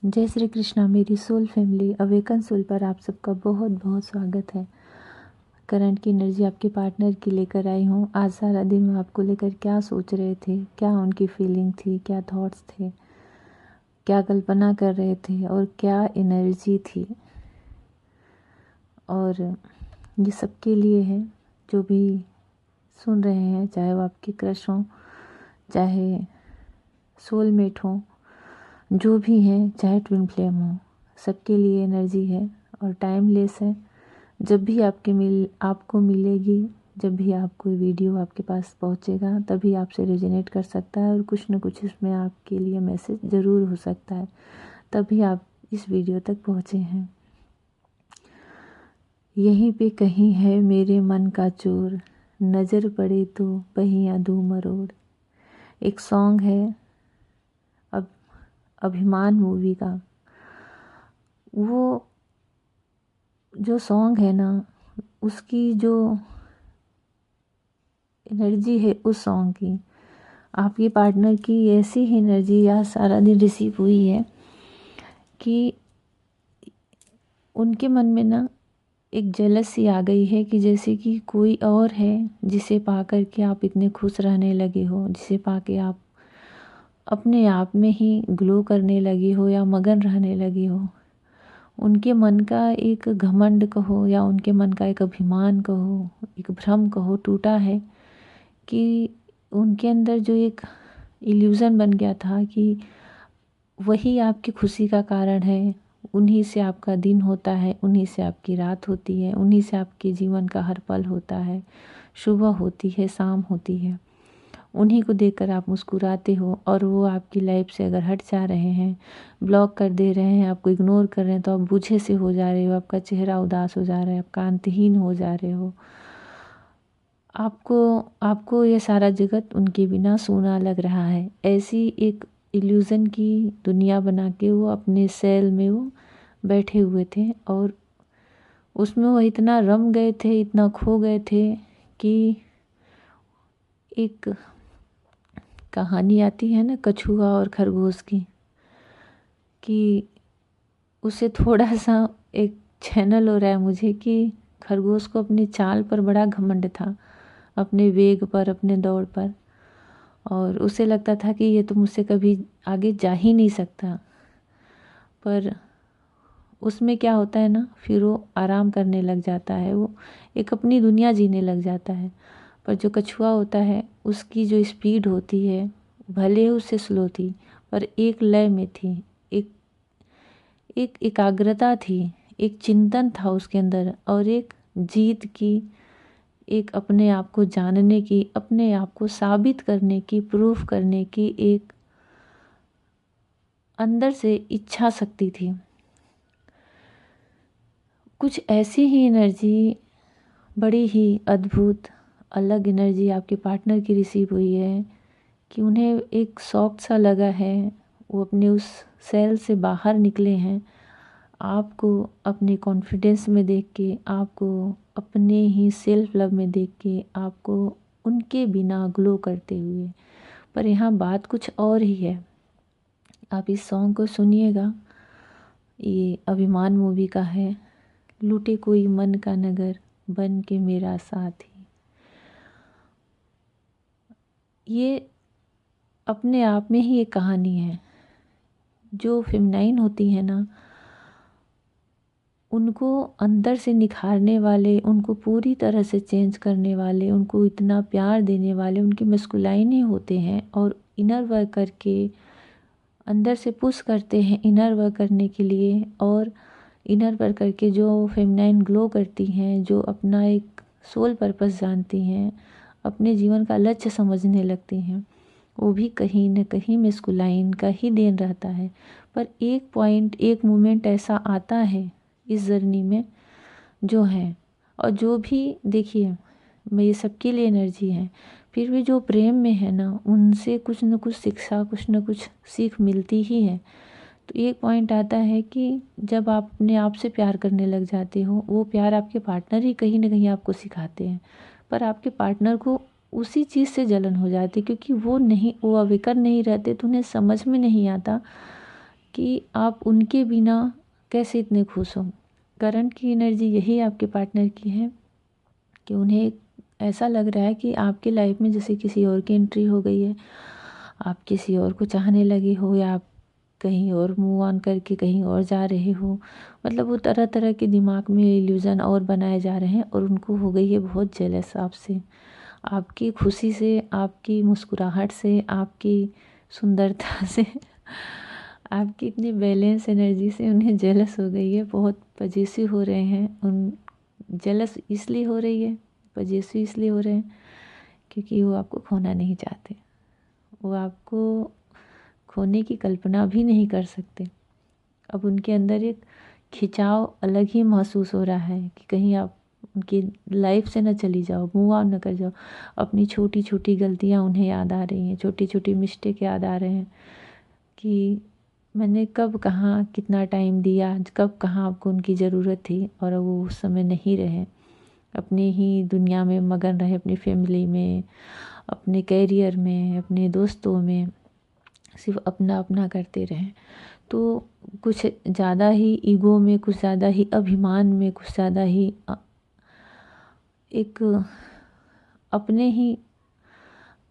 जय श्री कृष्णा। मेरी soul family awaken soul पर आप सबका बहुत बहुत स्वागत है। करंट की एनर्जी आपके पार्टनर की लेकर आई हूँ। आज सारा दिन वो आपको लेकर क्या सोच रहे थे, क्या उनकी फीलिंग थी, क्या थॉट्स थे, क्या कल्पना कर रहे थे और क्या एनर्जी थी। और ये सबके लिए है जो भी सुन रहे हैं, चाहे वो आपके क्रश हों, चाहे सोलमेट हों, जो भी हैं, चाहे ट्विन फ्लेम हो, सबके लिए एनर्जी है और टाइमलेस है। जब भी आपको मिलेगी, जब भी आपको वीडियो आपके पास पहुंचेगा, तभी आपसे रेजोनेट कर सकता है और कुछ न कुछ इसमें आपके लिए मैसेज ज़रूर हो सकता है, तभी आप इस वीडियो तक पहुंचे हैं। यहीं पे कहीं है मेरे मन का चोर, नज़र पड़े तो पहिया दूँ मरोड़। एक सॉन्ग है अभिमान मूवी का। वो जो सॉन्ग है ना, उसकी जो एनर्जी है उस सॉन्ग की, आपके पार्टनर की ऐसी ही एनर्जी आज सारा दिन रिसीव हुई है कि उनके मन में ना एक जेलसी आ गई है कि जैसे कि कोई और है जिसे पा कर के आप इतने खुश रहने लगे हो, जिसे पा के आप अपने आप में ही ग्लो करने लगे हो या मगन रहने लगे हो। उनके मन का एक घमंड कहो या उनके मन का एक अभिमान कहो, एक भ्रम कहो, टूटा है कि उनके अंदर जो एक इल्यूज़न बन गया था कि वही आपकी खुशी का कारण है, उन्हीं से आपका दिन होता है, उन्हीं से आपकी रात होती है, उन्हीं से आपके जीवन का हर पल होता है, सुबह होती है, शाम होती है। उन्हीं को देखकर आप मुस्कुराते हो और वो आपकी लाइफ से अगर हट जा रहे हैं, ब्लॉक कर दे रहे हैं, आपको इग्नोर कर रहे हैं, तो आप बूझे से हो जा रहे हो, आपका चेहरा उदास हो जा रहा है, आप कांतिहीन हो जा रहे हो। आपको ये सारा जगत उनके बिना सूना लग रहा है। ऐसी एक इल्यूज़न की दुनिया बना के वो अपने सेल में वो बैठे हुए थे और उसमें वो इतना रम गए थे, इतना खो गए थे कि एक कहानी आती है ना कछुआ और खरगोश की, कि उसे थोड़ा सा एक चैनल हो रहा है मुझे कि खरगोश को अपनी चाल पर बड़ा घमंड था, अपने वेग पर, अपने दौड़ पर, और उसे लगता था कि ये तो मुझसे कभी आगे जा ही नहीं सकता। पर उसमें क्या होता है ना, फिर वो आराम करने लग जाता है, वो एक अपनी दुनिया जीने लग जाता है। पर जो कछुआ होता है उसकी जो स्पीड होती है, भले ही उससे स्लो थी पर एक लय में थी, एक एक एकाग्रता थी, एक चिंतन था उसके अंदर और एक जीत की, एक अपने आप को जानने की, अपने आप को साबित करने की, प्रूफ करने की एक अंदर से इच्छा शक्ति थी। कुछ ऐसी ही एनर्जी, बड़ी ही अद्भुत अलग एनर्जी आपके पार्टनर की रिसीव हुई है कि उन्हें एक शौक सा लगा है, वो अपने उस सेल से बाहर निकले हैं। आपको अपने कॉन्फिडेंस में देख के, आपको अपने ही सेल्फ लव में देख के, आपको उनके बिना ग्लो करते हुए। पर यहाँ बात कुछ और ही है। आप इस सॉन्ग को सुनिएगा, ये अभिमान मूवी का है। लूटे कोई मन का नगर, बन के मेरा साथी। ये अपने आप में ही एक कहानी है। जो फेमिनाइन होती है ना, उनको अंदर से निखारने वाले, उनको पूरी तरह से चेंज करने वाले, उनको इतना प्यार देने वाले उनके मस्कुलाइन ही होते हैं और इनर वर्क करके अंदर से पुश करते हैं इनर वर्क करने के लिए। और इनर वर्क करके जो फेमिनाइन ग्लो करती हैं, जो अपना एक सोल पर्पस जानती हैं, अपने जीवन का लक्ष्य समझने लगती हैं, वो भी कहीं न कहीं मस्कुलाइन का ही देन रहता है। पर एक पॉइंट, एक मोमेंट ऐसा आता है इस जर्नी में जो है, और जो भी देखिए, मैं ये सबके लिए एनर्जी है, फिर भी जो प्रेम में है ना, उनसे कुछ न कुछ शिक्षा, कुछ न कुछ सीख मिलती ही है। तो एक पॉइंट आता है कि जब आप अपने आप से प्यार करने लग जाते हो, वो प्यार आपके पार्टनर ही कहीं न कहीं आपको सिखाते हैं। पर आपके पार्टनर को उसी चीज़ से जलन हो जाती है, क्योंकि वो अवेकर नहीं रहते, तो उन्हें समझ में नहीं आता कि आप उनके बिना कैसे इतने खुश हो। करंट की एनर्जी यही आपके पार्टनर की है कि उन्हें ऐसा लग रहा है कि आपके लाइफ में जैसे किसी और की एंट्री हो गई है, आप किसी और को चाहने लगे हो, या आप कहीं और मूव ऑन करके कहीं और जा रहे हो। मतलब वो तरह तरह के दिमाग में इल्यूज़न और बनाए जा रहे हैं, और उनको हो गई है बहुत जेलस आपसे, आपकी खुशी से, आपकी मुस्कुराहट से, आपकी सुंदरता से, आपकी इतनी बैलेंस एनर्जी से उन्हें जेलस हो गई है, बहुत पजेसिव हो रहे हैं। उन जेलस इसलिए हो रही है, पजेसिव इसलिए हो रहे हैं क्योंकि वो आपको खोना नहीं चाहते, वो आपको खोने की कल्पना भी नहीं कर सकते। अब उनके अंदर एक खिंचाव अलग ही महसूस हो रहा है कि कहीं आप उनकी लाइफ से न चली जाओ, मूव ऑन न कर जाओ। अपनी छोटी छोटी गलतियां उन्हें याद आ रही हैं, छोटी छोटी मिस्टेक याद आ रहे हैं कि मैंने कब कहाँ कितना टाइम दिया, कब कहाँ आपको उनकी ज़रूरत थी और वो उस समय नहीं रहे, अपने ही दुनिया में मगन रहे, अपनी फैमिली में, अपने कैरियर में, अपने दोस्तों में, सिर्फ अपना अपना करते रहें। तो कुछ ज़्यादा ही ईगो में, कुछ ज़्यादा ही अभिमान में, कुछ ज़्यादा ही एक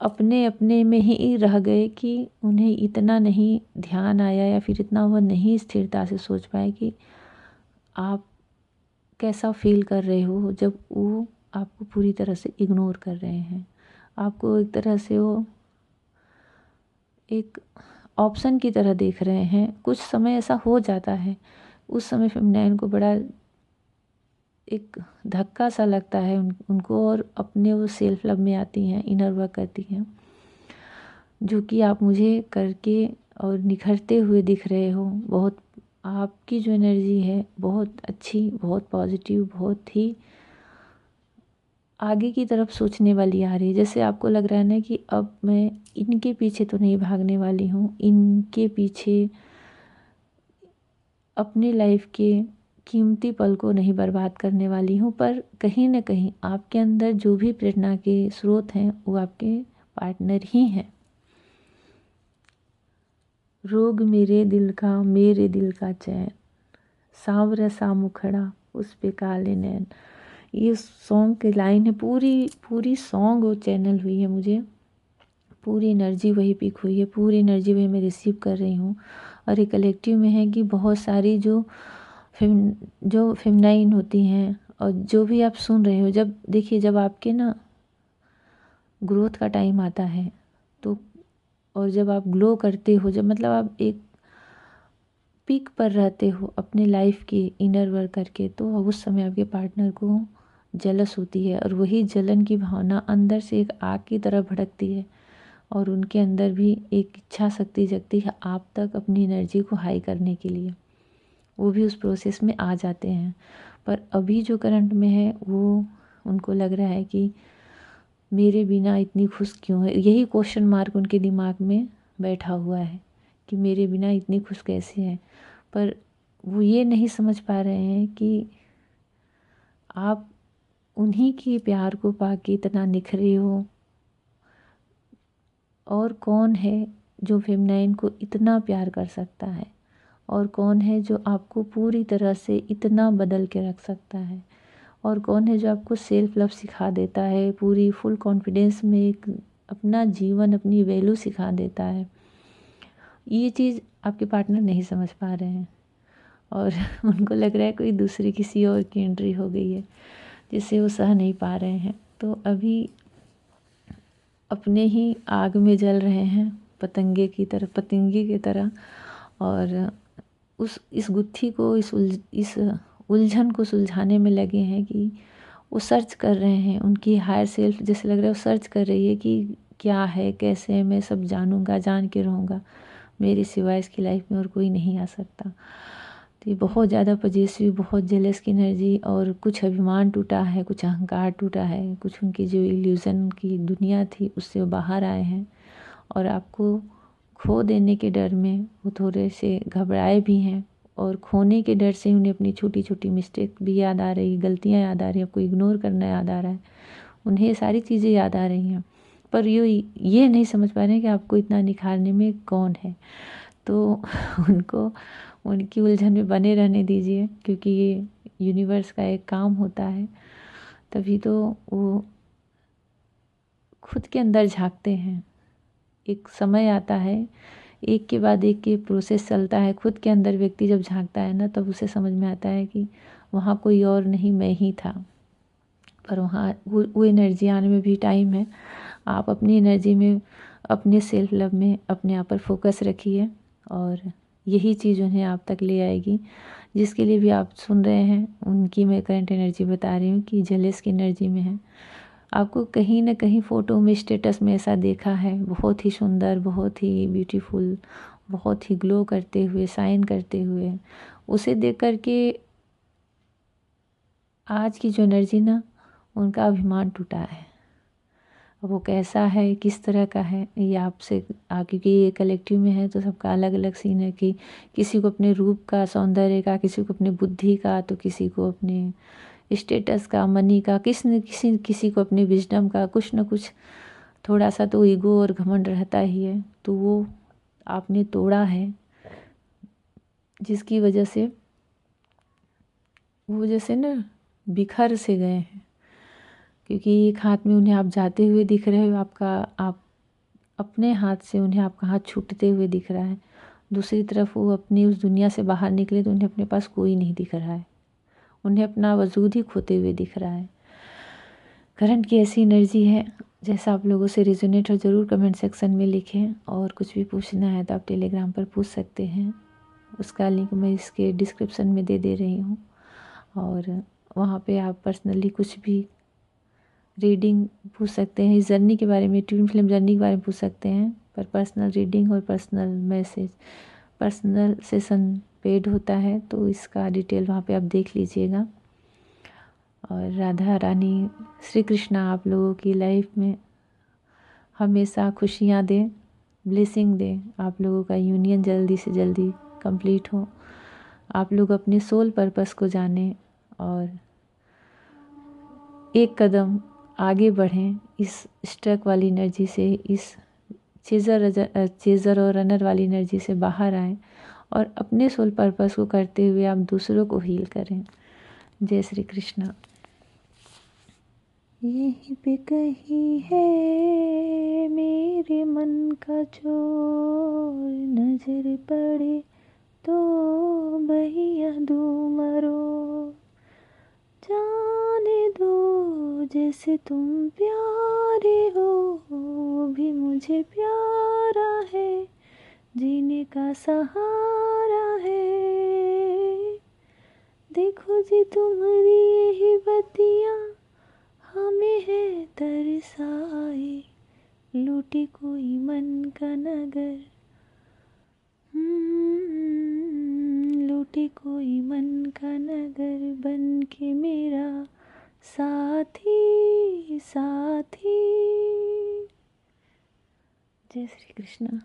अपने अपने में ही रह गए कि उन्हें इतना नहीं ध्यान आया या फिर इतना वह नहीं स्थिरता से सोच पाए कि आप कैसा फील कर रहे हो जब वो आपको पूरी तरह से इग्नोर कर रहे हैं। आपको एक तरह से वो एक ऑप्शन की तरह देख रहे हैं। कुछ समय ऐसा हो जाता है, उस समय फेमिनाइन को बड़ा एक धक्का सा लगता है उनको, और अपने वो सेल्फ लव में आती हैं, इनर वर्क करती हैं, जो कि आप मुझे करके और निखरते हुए दिख रहे हो। बहुत आपकी जो एनर्जी है बहुत अच्छी, बहुत पॉजिटिव, बहुत ही आगे की तरफ सोचने वाली आ रही है। जैसे आपको लग रहा है ना कि अब मैं इनके पीछे तो नहीं भागने वाली हूँ, इनके पीछे अपनी लाइफ के कीमती पल को नहीं बर्बाद करने वाली हूँ। पर कहीं ना कहीं आपके अंदर जो भी प्रेरणा के स्रोत हैं वो आपके पार्टनर ही हैं। रोग मेरे दिल का चैन, सांवरा सा मुखड़ा उस पे काले नैन। ये सॉन्ग की लाइन है, पूरी सॉन्ग वो चैनल हुई है मुझे, पूरी एनर्जी वही पिक हुई है, पूरी एनर्जी वही मैं रिसीव कर रही हूँ। और ये कलेक्टिव में है कि बहुत सारी जो फेमिनाइन होती हैं, और जो भी आप सुन रहे हो, जब देखिए जब आपके ना ग्रोथ का टाइम आता है तो, और जब आप ग्लो करते हो, जब मतलब आप एक पीक पर रहते हो अपने लाइफ के इनर वर्क करके, तो उस समय आपके पार्टनर को जलस होती है, और वही जलन की भावना अंदर से एक आग की तरह भड़कती है, और उनके अंदर भी एक इच्छा शक्ति जगती है आप तक अपनी एनर्जी को हाई करने के लिए। वो भी उस प्रोसेस में आ जाते हैं। पर अभी जो करंट में है वो उनको लग रहा है कि मेरे बिना इतनी खुश क्यों है, यही क्वेश्चन मार्क उनके दिमाग में बैठा हुआ है कि मेरे बिना इतनी खुश कैसे है। पर वो ये नहीं समझ पा रहे हैं कि आप उन्हीं के प्यार को पाके इतना निखरे हो, और कौन है जो फेमिनाइन को इतना प्यार कर सकता है, और कौन है जो आपको पूरी तरह से इतना बदल के रख सकता है, और कौन है जो आपको सेल्फ लव सिखा देता है, पूरी फुल कॉन्फिडेंस में एक अपना जीवन, अपनी वैल्यू सिखा देता है। ये चीज़ आपके पार्टनर नहीं समझ पा रहे हैं, और उनको लग रहा है कोई दूसरी किसी और की एंट्री हो गई है जिससे वो सह नहीं पा रहे हैं। तो अभी अपने ही आग में जल रहे हैं पतंगे की तरह, और इस गुत्थी को, इस उलझन को सुलझाने में लगे हैं कि वो सर्च कर रहे हैं। उनकी हायर सेल्फ जैसे लग रहा है वो सर्च कर रही है कि क्या है, कैसे है, मैं सब जानूंगा, जान के रहूँगा, मेरे सिवाय इसकी लाइफ में और कोई नहीं आ सकता। तो ये बहुत ज़्यादा पजेसिव, बहुत जेलस की एनर्जी, और कुछ अभिमान टूटा है, कुछ अहंकार टूटा है, कुछ उनकी जो इल्यूज़न की दुनिया थी उससे वो बाहर आए हैं, और आपको खो देने के डर में वो थोड़े से घबराए भी हैं, और खोने के डर से उन्हें अपनी छोटी छोटी मिस्टेक भी याद आ रही, गलतियाँ याद आ रही, आपको इग्नोर करना याद आ रहा है, उन्हें सारी चीज़ें याद आ रही हैं। पर ये नहीं समझ पा रहे हैं कि आपको इतना निखारने में कौन है। तो उनको उनकी उलझन में बने रहने दीजिए, क्योंकि ये यूनिवर्स का एक काम होता है। तभी तो वो खुद के अंदर झांकते हैं। एक समय आता है, एक के बाद एक के प्रोसेस चलता है, खुद के अंदर व्यक्ति जब झांकता है ना, तब उसे समझ में आता है कि वहाँ कोई और नहीं, मैं ही था। पर वहाँ वो एनर्जी आने में भी टाइम है। आप अपनी एनर्जी में, अपने सेल्फ लव में अपने आप पर फोकस रखिए, और यही चीज़ उन्हें आप तक ले आएगी। जिसके लिए भी आप सुन रहे हैं, उनकी मैं करंट एनर्जी बता रही हूँ कि जेलस की एनर्जी में है। आपको कहीं ना कहीं फ़ोटो में, स्टेटस में ऐसा देखा है, बहुत ही सुंदर, बहुत ही ब्यूटीफुल, बहुत ही ग्लो करते हुए, शाइन करते हुए। उसे देख कर के आज की जो एनर्जी ना, उनका अभिमान टूटा है। वो कैसा है, किस तरह का है, ये आपसे क्योंकि ये कलेक्टिव में है, तो सबका अलग अलग सीन है कि किसी को अपने रूप का, सौंदर्य का, किसी को अपने बुद्धि का, तो किसी को अपने स्टेटस का, मनी का, किसी को अपने विजडम का, कुछ न कुछ थोड़ा सा तो ईगो और घमंड रहता ही है। तो वो आपने तोड़ा है, जिसकी वजह से वो जैसे ना बिखर से गए हैं। क्योंकि एक हाथ में उन्हें आप जाते हुए दिख रहे हो, आप अपने हाथ से उन्हें आपका हाथ छूटते हुए दिख रहा है। दूसरी तरफ वो अपनी उस दुनिया से बाहर निकले तो उन्हें अपने पास कोई नहीं दिख रहा है, उन्हें अपना वजूद ही खोते हुए दिख रहा है। करंट की ऐसी एनर्जी है। जैसा आप लोगों से रिजोनेट हो, ज़रूर कमेंट सेक्शन में लिखें, और कुछ भी पूछना है तो आप टेलीग्राम पर पूछ सकते हैं। उसका लिंक मैं इसके डिस्क्रिप्शन में दे रही हूँ, और वहाँ पे आप पर्सनली कुछ भी रीडिंग पूछ सकते हैं। इस जर्नी के बारे में, ट्विन फ्लेम जर्नी के बारे में पूछ सकते हैं। पर पर्सनल रीडिंग और personal message, personal session paid होता है, तो इसका डिटेल वहाँ पे आप देख लीजिएगा। और राधा रानी, श्री कृष्णा आप लोगों की लाइफ में हमेशा खुशियाँ दें, ब्लेसिंग दें। आप लोगों का यूनियन जल्दी से जल्दी कंप्लीट हो, आप लोग अपने सोल पर्पस को जानें, और एक कदम आगे बढ़ें इस स्ट्रक वाली एनर्जी से, इस चेज़र और रनर वाली एनर्जी से बाहर आएं, और अपने सोल पर्पस को करते हुए आप दूसरों को हील करें। जय श्री कृष्णा। यहीं पे कहीं है मेरे मन का चोर, नजर पड़े तो बहिया दूं मरो, जाने दो जैसे तुम प्यारे हो, वो भी मुझे प्यारा है, जीने का सहारा है। देखो जी तुम्हारी यही बत्तियाँ हमें है तरसाए, लूटे कोई मन का नगर, लूटे कोई मन का नगर, बन के मेरा साथी साथी। जय श्री कृष्ण।